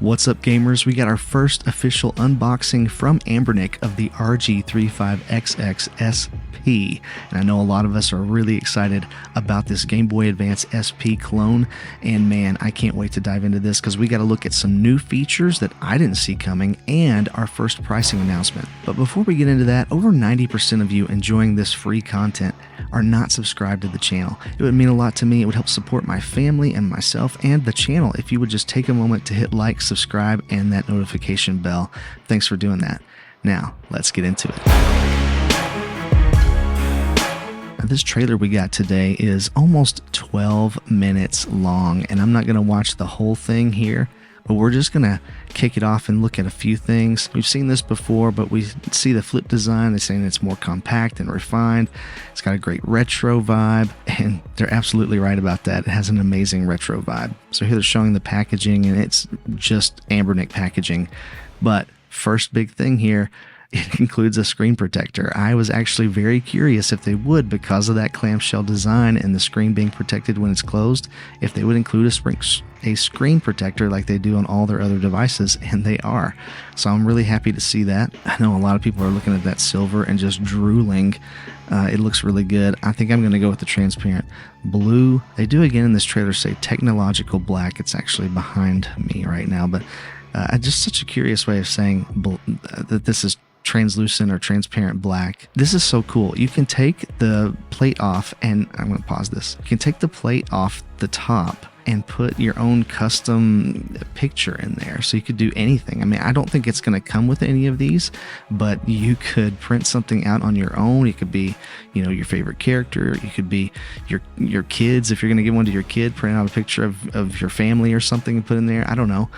What's up, gamers? We got our first official unboxing from Anbernic of the RG35XXSP, and I know a lot of us are really excited about this Game Boy Advance SP clone, and man, I can't wait to dive into this because we got to look at some new features that I didn't see coming and our first pricing announcement. But before we get into that, over 90% of you enjoying this free content are not subscribed to the channel. It would mean a lot to me. It would help support my family and myself and the channel if you would just take a moment to hit like, subscribe, and that notification bell. Thanks for doing that. Now, let's get into it. This trailer we got today is almost 12 minutes long, and I'm not going to watch the whole thing here, but we're just going to kick it off and look at a few things. We've seen this before, but we see the flip design. They're saying it's more compact and refined. It's got a great retro vibe, and they're absolutely right about that. It has an amazing retro vibe. So here they're showing the packaging, and it's just Anbernic packaging. But first big thing here, it includes a screen protector. I was actually very curious if they would, because of that clamshell design and the screen being protected when it's closed, if they would include a screen protector like they do on all their other devices, and they are. So I'm really happy to see that. I know a lot of people are looking at that silver and just drooling. It looks really good. I think I'm going to go with the transparent blue. They do again in this trailer say technological black. It's actually behind me right now, but just such a curious way of saying that this is translucent or transparent black. This is so cool. You can take the plate off, and I'm going to pause this. You can take the plate off the top and put your own custom picture in there. So you could do anything. I mean, I don't think it's going to come with any of these, but you could print something out on your own. It could be, you know, your favorite character. You could be your kids. If you're going to give one to your kid, print out a picture of your family or something and put in there. I don't know.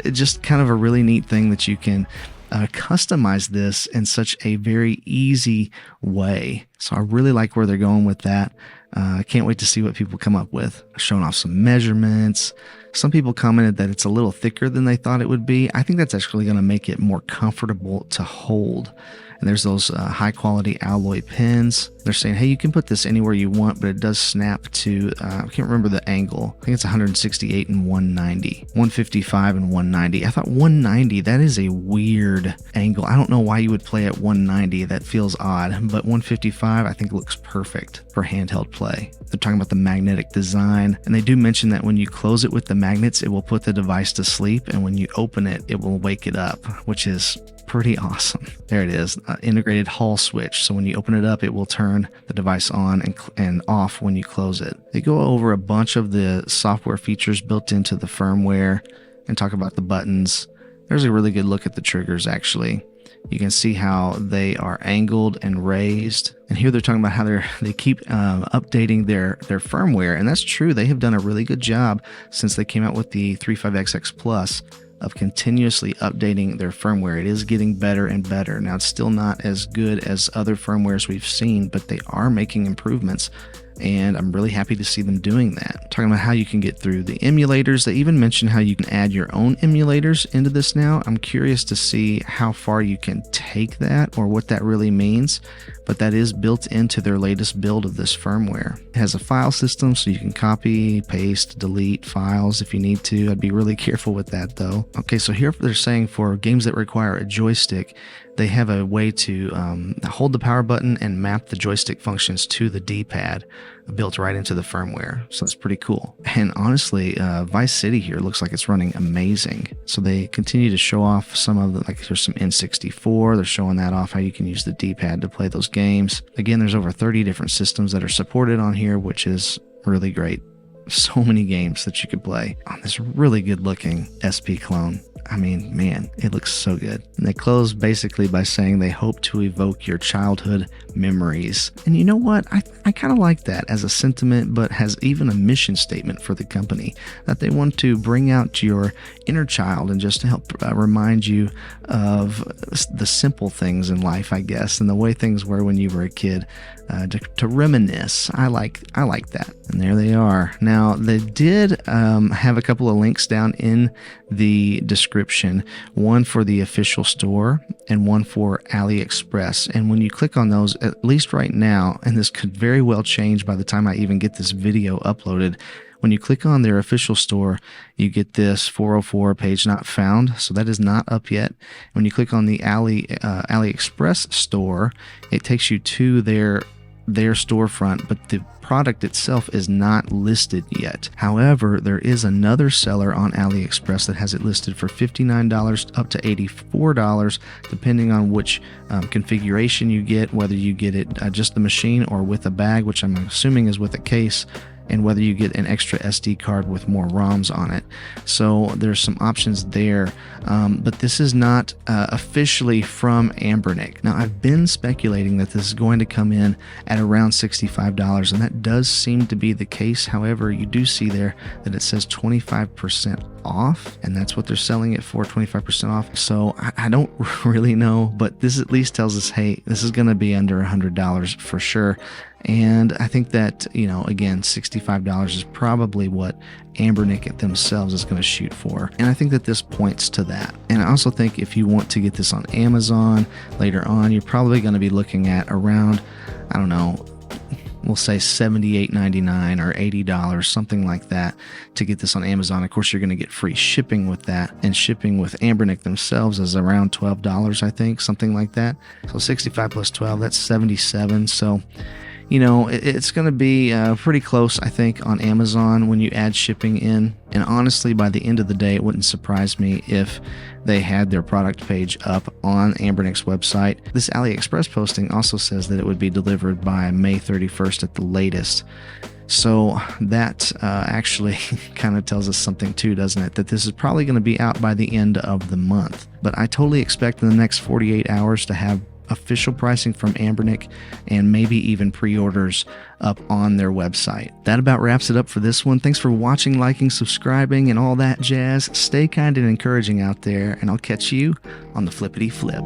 It's just kind of a really neat thing that you can customize this in such a very easy way. So I really like where they're going with that. I can't wait to see what people come up with. Showing off some measurements. Some people commented that it's a little thicker than they thought it would be. I think that's actually going to make it more comfortable to hold. And there's those high quality alloy pins. They're saying, hey, you can put this anywhere you want, but it does snap to, I can't remember the angle. I think it's 168 and 190, 155 and 190. I thought 190, that is a weird angle. I don't know why you would play at 190. That feels odd, but 155 I think looks perfect for handheld play. They're talking about the magnetic design, and they do mention that when you close it with the magnets, it will put the device to sleep, and when you open it, it will wake it up, which is pretty awesome. There it is, integrated Hall switch. So when you open it up, it will turn the device on and off when you close it. They go over a bunch of the software features built into the firmware and talk about the buttons. There's a really good look at the triggers, actually. You can see how they are angled and raised. And here they're talking about how they keep updating their firmware. And that's true. They have done a really good job since they came out with the 35XX Plus of continuously updating their firmware. It is getting better and better. Now, it's still not as good as other firmwares we've seen, but they are making improvements, and I'm really happy to see them doing that. Talking about how you can get through the emulators. They even mentioned how you can add your own emulators into this now. I'm curious to see how far you can take that or what that really means, but that is built into their latest build of this firmware. It has a file system, so you can copy, paste, delete files if you need to. I'd be really careful with that, though. Okay, so here they're saying for games that require a joystick, they have a way to hold the power button and map the joystick functions to the D-pad built right into the firmware. So that's pretty cool. And honestly, Vice City here looks like it's running amazing. So they continue to show off some of the, like there's some N64. They're showing that off, how you can use the D-pad to play those games. Again, there's over 30 different systems that are supported on here, which is really great. So many games that you could play on this really good looking SP clone. I mean, man, it looks so good. And they close basically by saying they hope to evoke your childhood memories. And you know what? I kind of like that as a sentiment, but has even a mission statement for the company, that they want to bring out your inner child and just to help remind you of the simple things in life, I guess, and the way things were when you were a kid, to reminisce. I like that. And there they are. Now, they did have a couple of links down in the description, one for the official store and one for AliExpress. And when you click on those, at least right now, and this could very well change by the time I even get this video uploaded, when you click on their official store, you get this 404 page not found. So that is not up yet. When you click on the AliExpress store, it takes you to their storefront, but the product itself is not listed yet. However, there is another seller on AliExpress that has it listed for $59 up to $84, depending on which configuration you get, whether you get it just the machine or with a bag, which I'm assuming is with a case, and whether you get an extra SD card with more ROMs on it. So there's some options there, but this is not officially from Anbernic. Now, I've been speculating that this is going to come in at around $65, and that does seem to be the case. However, you do see there that it says 25% off, and that's what they're selling it for, 25% off. So I don't really know, but this at least tells us, hey, this is going to be under $100 for sure. And I think that, again, $65 is probably what Anbernic themselves is going to shoot for. And I think that this points to that. And I also think if you want to get this on Amazon later on, you're probably going to be looking at around, I don't know, we'll say $78.99 or $80, something like that, to get this on Amazon. Of course, you're going to get free shipping with that, and shipping with Anbernic themselves is around $12, I think, something like that. So 65 plus 12, that's 77. So it's going to be pretty close, I think, on Amazon when you add shipping in. And honestly, by the end of the day, it wouldn't surprise me if they had their product page up on Anbernic's website. This AliExpress posting also says that it would be delivered by May 31st at the latest. So that actually kind of tells us something too, doesn't it? That this is probably going to be out by the end of the month. But I totally expect in the next 48 hours to have official pricing from Anbernic and maybe even pre-orders up on their website. That about wraps it up for this one. Thanks for watching, liking, subscribing, and all that jazz. Stay kind and encouraging out there, and I'll catch you on the flippity flip.